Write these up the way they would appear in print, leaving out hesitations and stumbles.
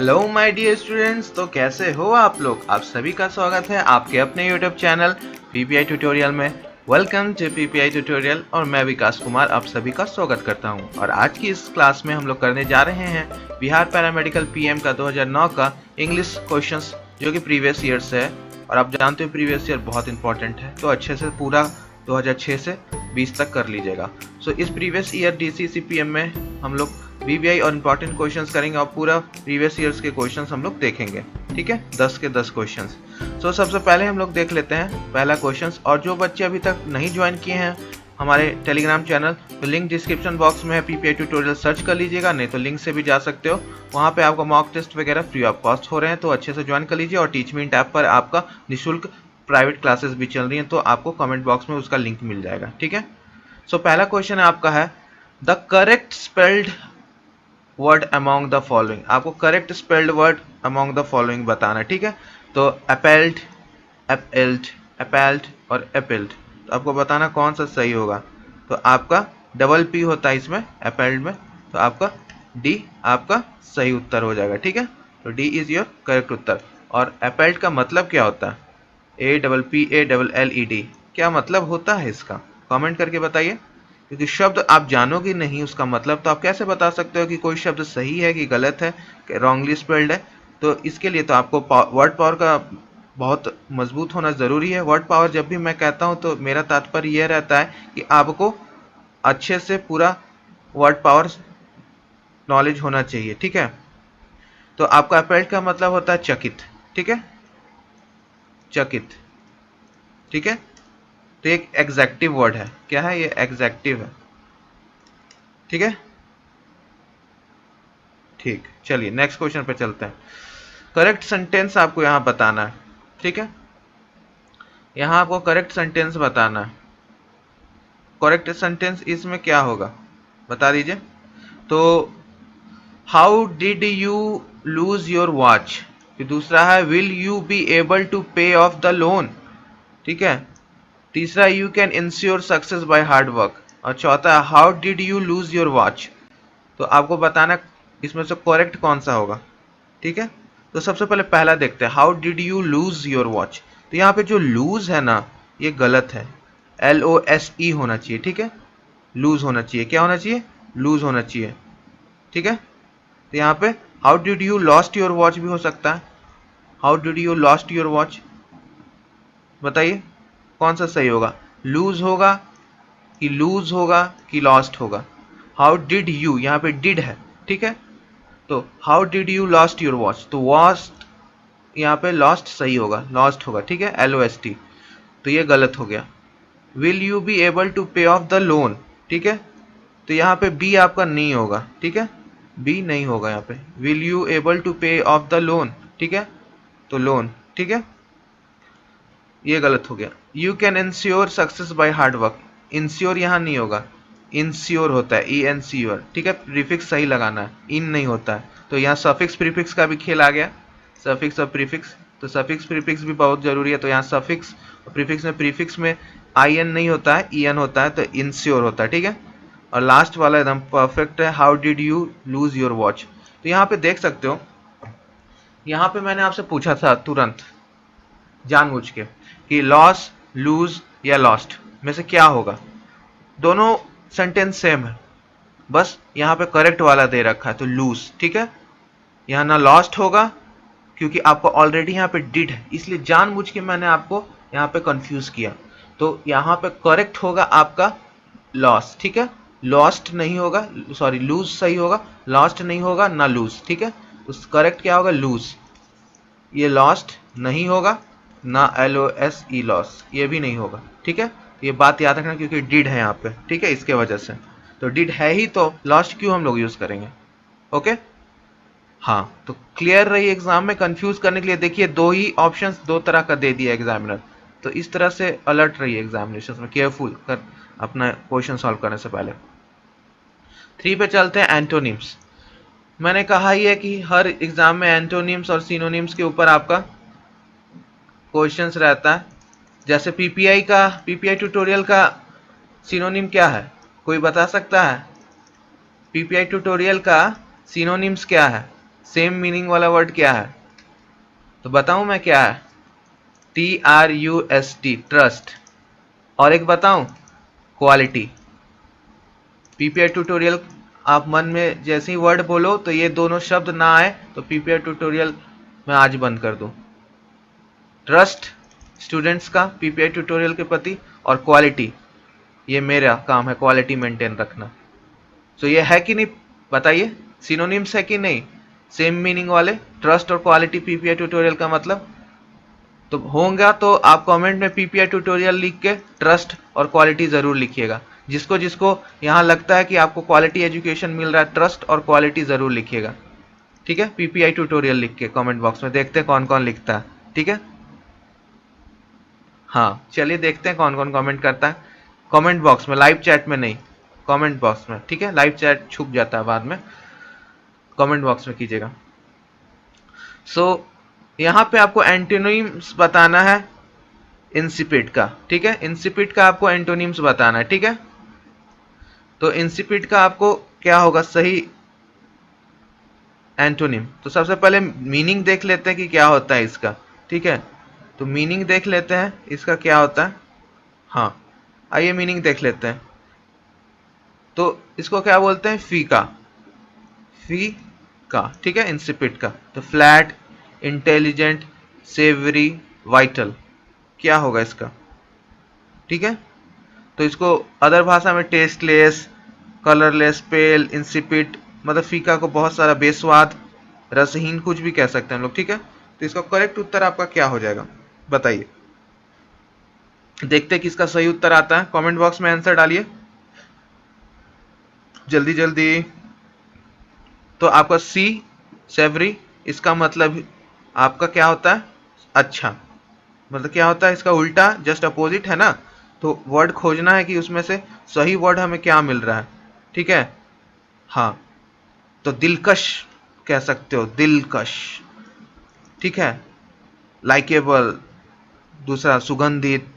Hello my dear students. तो कैसे हो आप लोग? आप सभी का स्वागत है आपके अपने यूट्यूब चैनल पीपीआई ट्यूटोरियल में। वेलकम टू पीपीआई ट्यूटोरियल और मैं विकास कुमार आप सभी का स्वागत करता हूं। और आज की इस क्लास में हम लोग करने जा रहे हैं बिहार पैरामेडिकल पीएम का 2009 का इंग्लिश क्वेश्चंस जो कि प्रीवियस ईयर से है। और आप जानते हो प्रीवियस ईयर बहुत इंपॉर्टेंट है, तो अच्छे से पूरा 2006 से 20 तक कर लीजिएगा। सो इस प्रीवियस ईयर डीसीसीपीएम में हम लोग वीवीआई और इंपॉर्टेंट क्वेश्चंस करेंगे और पूरा प्रीवियस ईयर्स के क्वेश्चंस हम लोग देखेंगे। ठीक है, 10 के 10 क्वेश्चंस। सो सबसे पहले हम लोग देख लेते हैं पहला क्वेश्चंस। और जो बच्चे अभी तक नहीं ज्वाइन किए हैं हमारे टेलीग्राम चैनल, तो लिंक डिस्क्रिप्शन बॉक्स में है, पीपीआई ट्यूटोरियल सर्च कर लीजिएगा, नहीं तो लिंक से भी जा सकते हो। वहाँ पे आपका मॉक टेस्ट वगैरह फ्री ऑफ कॉस्ट हो रहे हैं, तो अच्छे से ज्वाइन कर लीजिए। और टीचमेंट ऐप पर आपका निःशुल्क प्राइवेट क्लासेस भी चल रही हैं, तो आपको कमेंट बॉक्स में उसका लिंक मिल जाएगा। ठीक है, सो पहला क्वेश्चन है आपका है the correct spelled word among the following. आपको correct spelled word among the following बताना है। ठीक है, तो अपेल्ड, एपेल्ड, एपेल्ड और एपेल्ड, तो आपको बताना कौन सा सही होगा। तो आपका डबल पी होता है इसमें एपेल्ड में, तो आपका डी आपका सही उत्तर हो जाएगा। ठीक है, तो डी इज योर करेक्ट उत्तर। और एपेल्ड का मतलब क्या होता है? A double P A double L E D, क्या मतलब होता है इसका? कमेंट करके बताइए, क्योंकि शब्द आप जानोगे नहीं उसका मतलब, तो आप कैसे बता सकते हो कि कोई शब्द सही है कि गलत है, कि रॉन्गली स्पेल्ड है। तो इसके लिए तो आपको वर्ड पावर का बहुत मजबूत होना ज़रूरी है। वर्ड पावर जब भी मैं कहता हूँ तो मेरा तात्पर्य यह रहता है कि आपको अच्छे से पूरा वर्ड पावर नॉलेज होना चाहिए। ठीक है, तो आपका अपेल्ड का मतलब होता है चकित। ठीक है, चकित। ठीक है, तो एक एग्जैक्टिव वर्ड है। क्या है ये? एग्जैक्टिव है। ठीक है, ठीक, चलिए नेक्स्ट क्वेश्चन पे चलते हैं। करेक्ट सेंटेंस आपको यहां बताना है। ठीक है, यहां आपको करेक्ट सेंटेंस बताना है। करेक्ट सेंटेंस इसमें क्या होगा बता दीजिए। तो how did you lose your watch, फिर दूसरा है will you be able to pay off the loan. ठीक है, तीसरा you can ensure success by hard work, और चौथा how did you lose your watch. तो आपको बताना इसमें से करेक्ट कौन सा होगा। ठीक है, तो सबसे पहले पहला देखते हैं, how did you lose your watch. तो यहाँ पे जो लूज है ना, ये गलत है, LOSE होना चाहिए। ठीक है, लूज होना चाहिए। क्या होना चाहिए? लूज होना चाहिए। ठीक है, तो यहाँ पे how did you lost your watch भी हो सकता है। How did you lost your watch, बताइए कौन सा सही होगा? लूज होगा कि लूज होगा कि लॉस्ट होगा? हाउ डिड यू, यहाँ पे डिड है। ठीक है, तो how did you lost your watch, तो वॉस्ट यहाँ पे लॉस्ट सही होगा, लॉस्ट होगा। ठीक है, LOST, तो ये गलत हो गया। Will you be able to pay off the loan, ठीक है, तो यहाँ पे बी आपका नहीं होगा। ठीक है, बी नहीं होगा यहाँ पे। Will you able to pay off the loan, ठीक है, तो लोन। ठीक है, ये गलत हो गया। You can ensure success by hard work, ensure यहाँ नहीं होगा, इंश्योर होता है ENCOR। ठीक है, प्रीफिक्स सही लगाना है, इन नहीं होता है। तो यहाँ सफिक्स प्रीफिक्स का भी खेल आ गया, सफिक्स और प्रीफिक्स। तो सफिक्स प्रीफिक्स भी बहुत जरूरी है। तो यहाँ सफिक्स और प्रीफिक्स में IN नहीं होता है, EN होता है, तो इंश्योर होता है। ठीक है, और लास्ट वाला एकदम परफेक्ट है, how did you lose your watch. तो यहाँ पे देख सकते हो, यहाँ पे मैंने आपसे पूछा था तुरंत जानबूझ के कि लॉस, लूज या लॉस्ट में से क्या होगा। दोनों सेंटेंस सेम है, बस यहाँ पे करेक्ट वाला दे रखा है, तो लूज। ठीक है, यहाँ ना लॉस्ट होगा क्योंकि आपको ऑलरेडी यहाँ पे डिड है, इसलिए जानबूझ के मैंने आपको यहाँ पे कंफ्यूज किया। तो यहाँ पे करेक्ट होगा आपका लॉस। ठीक है, लॉस्ट नहीं होगा, सॉरी लूज सही होगा, लॉस्ट नहीं होगा ना लूज। ठीक है, उस करेक्ट क्या होगा? लूज। ये लॉस्ट नहीं होगा ना LOSE लॉस, ये भी नहीं होगा। ठीक है, ये बात याद रखना क्योंकि डिड है यहाँ पे। ठीक है, इसके वजह से, तो डिड है ही तो लॉस्ट क्यों हम लोग यूज करेंगे। ओके, हाँ, तो क्लियर रही एग्जाम में कंफ्यूज करने के लिए। देखिए दो ही ऑप्शंस दो तरह का दे दिया एग्जामिनर, तो इस तरह से अलर्ट रहिए एग्जामिनेशन में, केयरफुल कर अपना क्वेश्चन सॉल्व करने से पहले। 3 पे चलते हैं, एंटोनिम्स। मैंने कहा ही है कि हर एग्जाम में एंटोनिम्स और सिनोनिम्स के ऊपर आपका क्वेश्चंस रहता है। जैसे पीपीआई ट्यूटोरियल का सिनोनिम क्या है, कोई बता सकता है? पीपीआई ट्यूटोरियल का सिनोनिम्स क्या है? सेम मीनिंग वाला वर्ड क्या है? तो बताऊं मैं क्या है? TRUST, trust. और एक बताऊं, क्वालिटी। पीपीआई ट्यूटोरियल आप मन में जैसे ही वर्ड बोलो तो ये दोनों शब्द ना आए तो पीपीआई ट्यूटोरियल मैं आज बंद कर दूं। ट्रस्ट स्टूडेंट्स का पीपीआई ट्यूटोरियल के प्रति, और क्वालिटी ये मेरा काम है, क्वालिटी मेंटेन रखना। तो ये है कि नहीं बताइए, सिनोनिम्स है कि नहीं? सेम मीनिंग वाले ट्रस्ट और क्वालिटी पीपीआई ट्यूटोरियल का मतलब तो होगा। तो आप कमेंट में पीपीआई ट्यूटोरियल लिख के ट्रस्ट और क्वालिटी जरूर लिखिएगा। जिसको जिसको यहाँ लगता है कि आपको क्वालिटी एजुकेशन मिल रहा है, ट्रस्ट और क्वालिटी जरूर लिखिएगा। ठीक है, पीपीआई ट्यूटोरियल लिख के कमेंट बॉक्स में, देखते हैं कौन कौन लिखता है। ठीक है, हाँ चलिए देखते हैं कौन कौन कमेंट करता है कमेंट बॉक्स में, लाइव चैट में नहीं, कमेंट बॉक्स में। ठीक है, लाइव चैट छुप जाता है बाद में, कमेंट बॉक्स में कीजिएगा। सो यहाँ पे आपको एंटोनिम्स बताना है इंसिपिड का। ठीक है, इंसिपिड का आपको एंटोनिम्स बताना है। ठीक है, तो इंसिपिड का आपको क्या होगा सही एंटोनिम? तो सबसे पहले मीनिंग देख लेते हैं कि क्या होता है इसका। ठीक है, तो मीनिंग देख लेते हैं इसका क्या होता है। हाँ, आइए मीनिंग देख लेते हैं। तो इसको क्या बोलते हैं? फीका, फीका। ठीक है, इंसिपिड का तो फ्लैट, इंटेलिजेंट, सेवरी, वाइटल, क्या होगा इसका? ठीक है, तो इसको अदर भाषा में टेस्टलेस, कलरलेस, पेल, इंसिपिड, मतलब फीका को बहुत सारा बेस्वाद, रसहीन, कुछ भी कह सकते हैं हम लोग। ठीक है, तो इसका करेक्ट उत्तर आपका क्या हो जाएगा बताइए। देखते हैं किसका सही उत्तर आता है, कमेंट बॉक्स में आंसर डालिए जल्दी जल्दी। तो आपका सी, सेवरी, इसका मतलब आपका क्या होता है? अच्छा, मतलब क्या होता है इसका उल्टा, जस्ट अपोजिट है ना। तो वर्ड खोजना है कि उसमें से सही वर्ड हमें क्या मिल रहा है। ठीक है, हाँ, तो दिलकश कह सकते हो, दिलकश। ठीक है, लाइकेबल, दूसरा सुगंधित,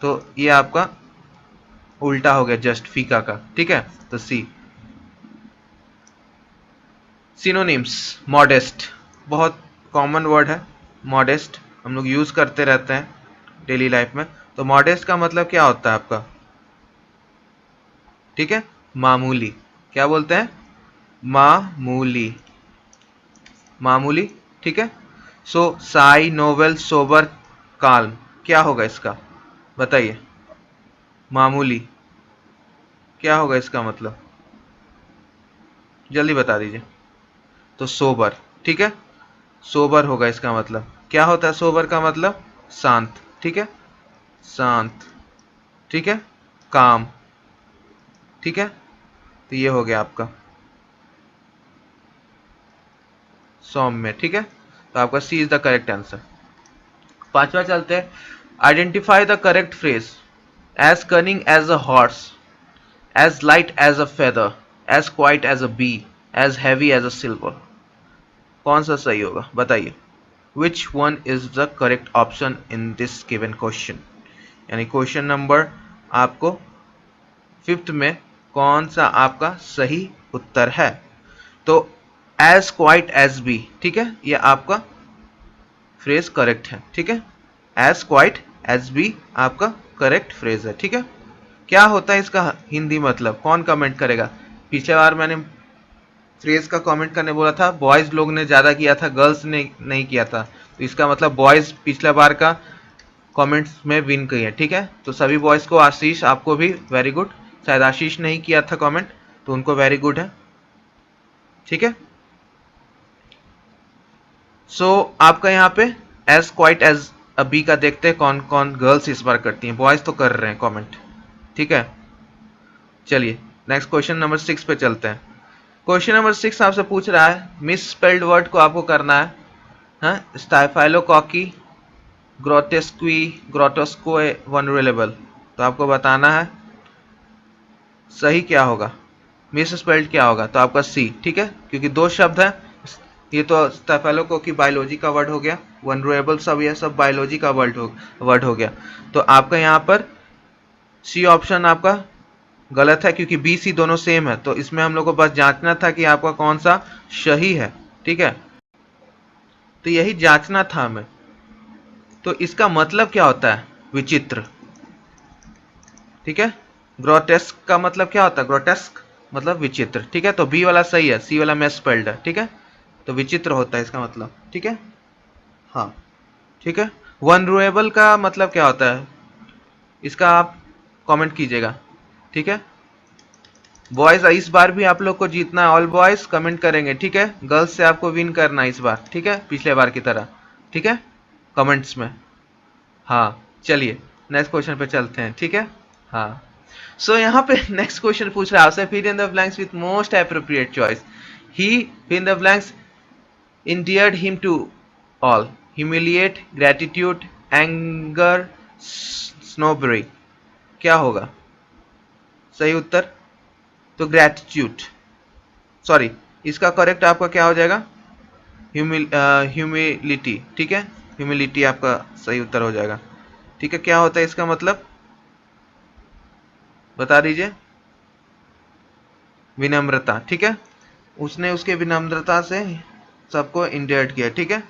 तो ये आपका उल्टा हो गया जस्ट फीका का। ठीक है, तो सी। सिनोनिम्स, मॉडेस्ट, बहुत कॉमन वर्ड है मॉडेस्ट, हम लोग यूज करते रहते हैं डेली लाइफ में। तो मॉडेस्ट का मतलब क्या होता है आपका? ठीक है, मामूली, क्या बोलते हैं? मामूली, मामूली। ठीक है, सो साई, नोवेल, सोबर, काल्म, क्या होगा इसका बताइए? मामूली क्या होगा इसका मतलब, जल्दी बता दीजिए। तो सोबर। ठीक है, सोबर होगा इसका मतलब। क्या होता है सोबर का मतलब? शांत। ठीक है, शांत। ठीक है, काम। ठीक है, तो ये हो गया आपका सौम्य। ठीक है, तो आपका C is the correct answer. पांचवा चलते हैं, identify the correct phrase. As cunning as a horse, as light as a feather, as quiet as a bee, as heavy as a silver, कौन सा सही होगा बताइए? Which one is the correct option in this given question, यानी question number आपको fifth में कौन सा आपका सही उत्तर है? तो एज क्वाइट एज बी, ठीक है, ये आपका फ्रेज करेक्ट है। ठीक है, एज क्वाइट एज बी आपका करेक्ट फ्रेज है। ठीक है, क्या होता है इसका हिंदी मतलब, कौन कमेंट करेगा? पिछले बार मैंने फ्रेज का कमेंट करने बोला था, बॉयज लोग ने ज्यादा किया था, गर्ल्स ने नहीं किया था। तो इसका मतलब बॉयज पिछला बार का कमेंट्स में विन किए। ठीक है, तो सभी बॉयज को आशीष, आपको भी वेरी गुड। शायद आशीष नहीं किया था कमेंट, तो उनको वेरी गुड है। ठीक है, सो आपका यहाँ पे as quiet as a bee का देखते हैं कौन कौन गर्ल्स इस बार करती हैं, बॉयज तो कर रहे हैं कमेंट। ठीक है, चलिए नेक्स्ट क्वेश्चन नंबर 6 पे चलते हैं। क्वेश्चन नंबर 6 आपसे पूछ रहा है, मिस स्पेल्ड वर्ड को आपको करना है। हाँ, स्टाइफाइलोकॉकी, ग्रोटेस्क्वी, ग्रोटोस्कोए, वनरेलेबल, तो आपको बताना है सही क्या होगा, मिस स्पेल्ड क्या होगा। तो आपका सी। ठीक है, क्योंकि दो शब्द है, ये तो स्टेफेलोकोकी बायोलॉजी का वर्ड हो गया, वनरेबल सब ये सब बायोलॉजी का वर्ड हो गया। तो आपका यहाँ पर सी ऑप्शन आपका गलत है, क्योंकि बी सी दोनों सेम है। तो इसमें हम लोग को बस जांचना था कि आपका कौन सा सही है। ठीक है, तो यही जांचना था हमें। तो इसका मतलब क्या होता है? विचित्र। ठीक है, ग्रोटेस्क का मतलब क्या होता है? ग्रोटेस्क मतलब विचित्र। ठीक है, तो बी वाला सही है, सी वाला मिस स्पेल्ड है। ठीक है, तो विचित्र होता है इसका मतलब। ठीक है, हाँ ठीक है। वनरूएबल का मतलब क्या होता है, इसका आप कमेंट कीजिएगा। ठीक है, बॉयज इस बार भी आप लोग को जीतना है, ऑल बॉयज कमेंट करेंगे। ठीक है, गर्ल्स से आपको विन करना है इस बार। ठीक है, पिछले बार की तरह। ठीक है, कमेंट्स में। हाँ चलिए नेक्स्ट क्वेश्चन पे चलते हैं। ठीक है, हाँ सो यहाँ पे नेक्स्ट क्वेश्चन पूछ रहा है आपसे, fill in the blanks with most appropriate choice. ही fill in the blanks endeared him to all, humiliate, gratitude, anger, snobbery। क्या होगा सही उत्तर? तो ग्रेटिट्यूड, सॉरी इसका करेक्ट आपका क्या हो जाएगा? ह्यूमिलिटी। ठीक है, ह्यूमिलिटी आपका सही उत्तर हो जाएगा। ठीक है, क्या होता है इसका मतलब बता दीजिए? विनम्रता। ठीक है, उसने उसके विनम्रता से सबको इंडेयर्ड किया। ठीक है,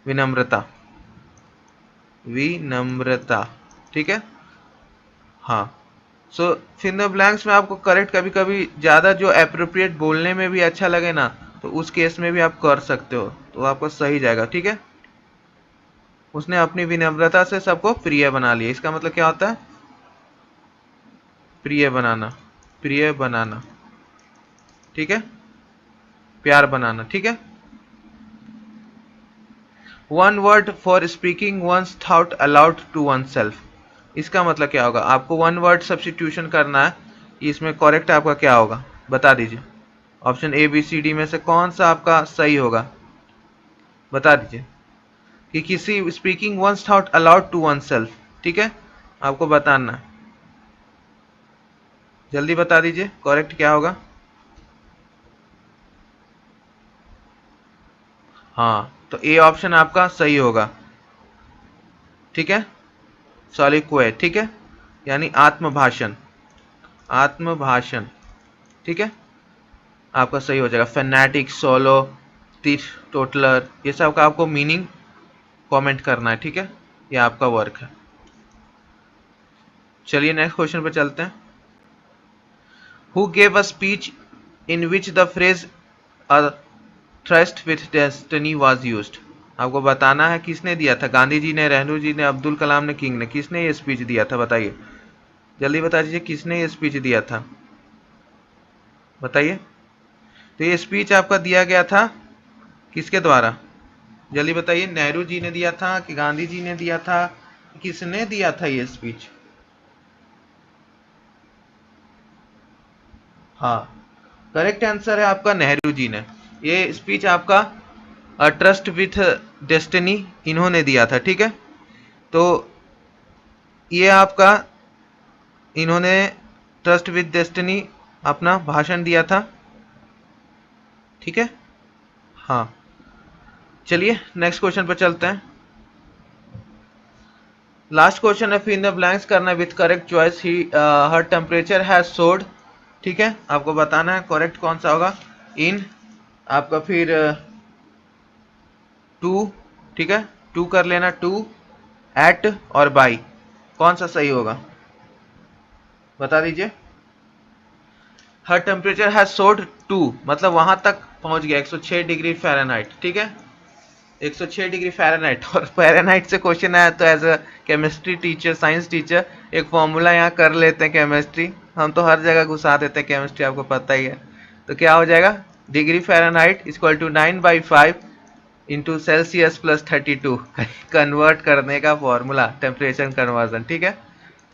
विनम्रता, विनम्रता। ठीक है, हाँ सो फिल द ब्लैंक्स में आपको करेक्ट कभी कभी ज़्यादा जो अप्रोप्रिएट बोलने में भी अच्छा लगे ना, तो उस केस में भी आप कर सकते हो, तो आपको सही जाएगा। ठीक है, उसने अपनी विनम्रता से सबको प्रिय बना लिया। इसका मतलब क्या होता है? प्रिय बनाना, प्रिय बनाना। ठीक है, प्यार बनाना। ठीक है, one word for speaking one's thought aloud to oneself. इसका मतलब क्या होगा? आपको वन वर्ड सब्स्टिट्यूशन करना है, इसमें करेक्ट आपका क्या होगा बता दीजिए। Option A B C D में से कौन सा आपका सही होगा बता दीजिए। कि किसी speaking one's thought aloud to oneself. ठीक है, आपको बताना है, जल्दी बता दीजिए करेक्ट क्या होगा। हाँ तो ए ऑप्शन आपका सही होगा। ठीक है, सॉलिक्वे। ठीक है, यानी आत्मभाषण, आत्मभाषण। ठीक है, आपका सही हो जाएगा। फेनेटिक, सोलो, टीच टोटलर, ये सब का आपको मीनिंग कमेंट करना है। ठीक है, ये आपका वर्क है। चलिए नेक्स्ट क्वेश्चन पे चलते हैं। Who gave a speech in which the phrase a trust with destiny was used. आपको बताना है किसने दिया था, गांधी जी ने, नेहरू जी ने, अब्दुल कलाम ने, किंग ने, किसने ये स्पीच दिया था बताइए, जल्दी बता दीजिए किसने ये स्पीच दिया था बताइए। तो ये स्पीच आपका दिया गया था किसके द्वारा, जल्दी बताइए। नेहरू जी ने दिया था कि गांधी जी ने दिया था, किसने दिया था ये स्पीच? हाँ करेक्ट आंसर है आपका नेहरू जी ने। ये स्पीच आपका ट्रस्ट विथ डेस्टिनी इन्होंने दिया था। ठीक है, तो ये आपका इन्होंने ट्रस्ट विथ डेस्टिनी अपना भाषण दिया था। ठीक है, हाँ चलिए नेक्स्ट क्वेश्चन पर चलते हैं। लास्ट क्वेश्चन है, फिल इन द ब्लैंक्स करना with correct choice. He her temperature has सोड। ठीक है, आपको बताना है करेक्ट कौन सा होगा। इन आपका फिर टू। ठीक है, टू कर लेना, टू, एट और बाई, कौन सा सही होगा बता दीजिए। हर टेम्परेचर हैज सोड टू मतलब वहां तक पहुंच गया 106 डिग्री फ़ारेनहाइट। ठीक है, 106 डिग्री फ़ारेनहाइट। और फ़ारेनहाइट से क्वेश्चन आया तो as a chemistry teacher, science teacher, एक फॉर्मूला यहाँ कर लेते हैं केमिस्ट्री। हम तो हर जगह घुसा देते हैं केमिस्ट्री, आपको पता ही है। तो क्या हो जाएगा, degree Fahrenheit equal to 9/5 into Celsius plus 32 convert करने का फॉर्मूला, टेम्परेचर कन्वर्जन। ठीक है,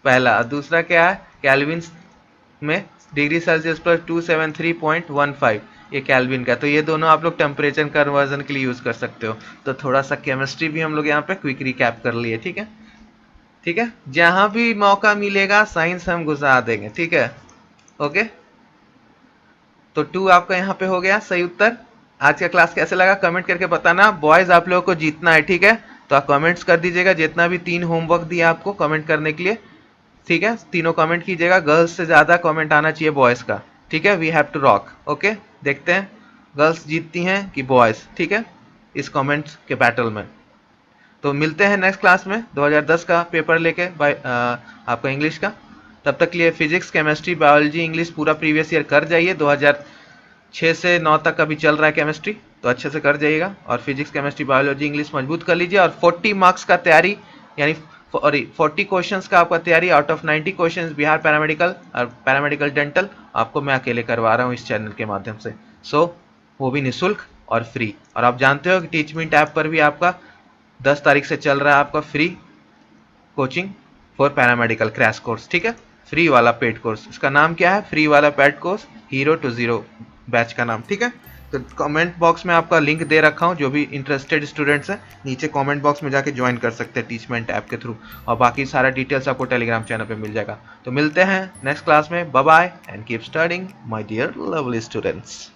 पहला। दूसरा क्या है, कैल्विन में डिग्री सेल्सियस प्लस 273.15, ये कैल्विन का। तो ये दोनों आप लोग टेम्परेचर कन्वर्जन के लिए यूज कर सकते हो। तो थोड़ा सा केमिस्ट्री भी हम लोग यहाँ पे क्विक रिकैप कर लिए। ठीक है, ठीक है, जहां भी मौका मिलेगा साइंस हम घुसा देंगे। ठीक है, ओके। तो 2 आपका यहाँ पे हो गया सही उत्तर। आज का क्लास कैसे लगा कमेंट करके बताना। बॉयज आप लोगों को जीतना है। ठीक है, तो आप कमेंट्स कर दीजिएगा, जितना भी 3 होमवर्क दिया आपको कमेंट करने के लिए। ठीक है, तीनों कमेंट कीजिएगा, गर्ल्स से ज्यादा कमेंट आना चाहिए बॉयज का। ठीक है, we have to rock. Okay, देखते हैं गर्ल्स जीतती हैं कि बॉयज। ठीक है, इस कमेंट्स के बैटल में। तो मिलते हैं नेक्स्ट क्लास में 2010 का पेपर लेके आपका इंग्लिश का। तब तक के लिए फिजिक्स, केमिस्ट्री, बायोलॉजी, इंग्लिश पूरा प्रीवियस ईयर कर जाइए। 2006 से 9 तक अभी चल रहा है केमिस्ट्री, तो अच्छे से कर जाइएगा। और फिजिक्स, केमिस्ट्री, बायोलॉजी, इंग्लिश मजबूत कर लीजिए। और 40 मार्क्स का तैयारी, यानी 40 क्वेश्चंस का आपका तैयारी out of 90 questions Bihar paramedical और पैरामेडिकल डेंटल आपको मैं अकेले करवा रहा हूँ इस चैनल के माध्यम से। वो भी निःशुल्क और फ्री। और आप जानते हो कि टीचमेंट ऐप पर भी आपका 10 तारीख से चल रहा है आपका free coaching for paramedical crash course, ठीक है, फ्री वाला पेड कोर्स। इसका नाम क्या है? फ्री वाला paid course hero to zero batch का नाम, ठीक है। तो कमेंट बॉक्स में आपका लिंक दे रखा हूँ, जो भी इंटरेस्टेड स्टूडेंट्स हैं नीचे कमेंट बॉक्स में जाके ज्वाइन कर सकते हैं टीचमेंट ऐप के थ्रू। और बाकी सारा डिटेल्स आपको टेलीग्राम चैनल पे मिल जाएगा। तो मिलते हैं नेक्स्ट क्लास में। Bye bye and keep studying my dear lovely students.